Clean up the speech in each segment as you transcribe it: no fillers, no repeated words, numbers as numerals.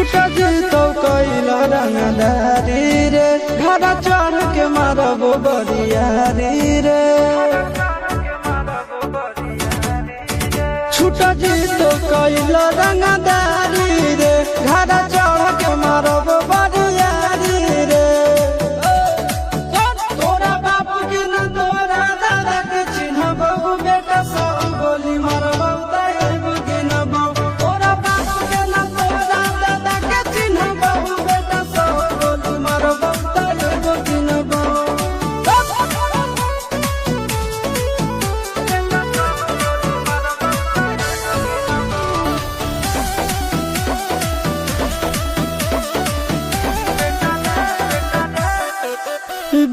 छुटा जीतो कैला रंगदारी रे घरा चढ़ के मारबो बरियारी रे छुटा जीतो कैला रंगदारी रे घरा चढ़ के मारबो बरियारी रे तोरा बाप के न तोरा दादा के चिन्हबो बेटा सब गोली मारबो तैबो के न तोरा बाप के न तोरा दादा के चिन्हबो बेटा सब गोली मारबो तैबो के न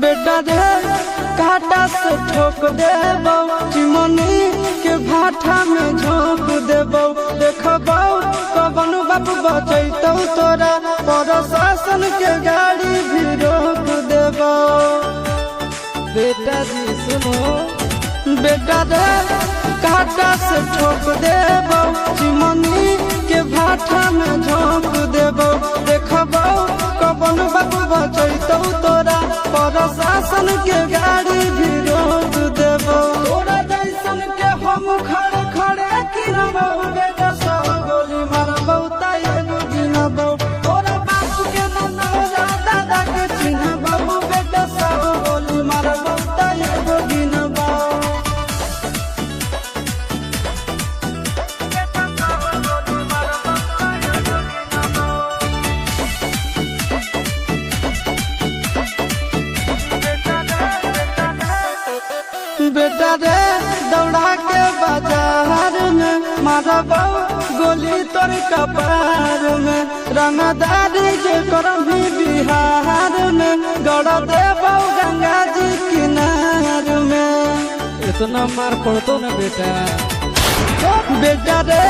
बेटा रे काटा से ठोक देबो चिमनी के भाटा में झोंक देबो देखबो कवन बाप बचैतौ तोरा प्रशासन के गाड़ी भी रोक देबो बेटा जी सुनो बेटा रे काटा से ठोक देबो चिमनी के भाटा में झोंक देबो देखबो कवन बाप बचैतौ तोरा प्रशासन के गाड़ी भी रोक देबो तोरा जैसन के हम खड़े खड़े किनबो बेटा सब गोली मारबो तैबो गिनबो तोरा बाप के न तोरा दादा के चिन्हबो बेटा सब गोली मारबो तैबो गिनबो बेटा रे दौड़ा के बाजार में मारबो गोली तोर कपार में रंगदारी जे करभी बिहार में गड़ देबो गंगा जी किनार में इतना मार पड़तो ना बेटा बेटा रे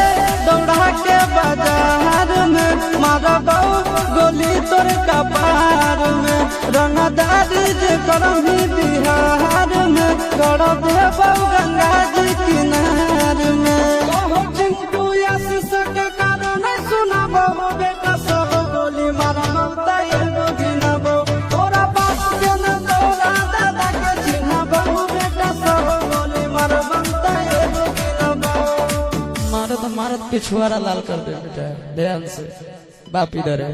दौड़ा के बाजार में मारबो गोली तोर कपार में रंगदारी जे करभी बिहार में गड़ देबो गंगा जी किनार में चिंटू आशीष के कारण सुनाबो बेटा सब गोली मारबो तैबो गिनबो तोरा बाप के न तोरा दादा के चिन्हबो बेटा सब गोली मारबो तैबो गिनबो मारत मारत पिछुआरा लाल कर दे बेटा ध्यान से बाप इधर है।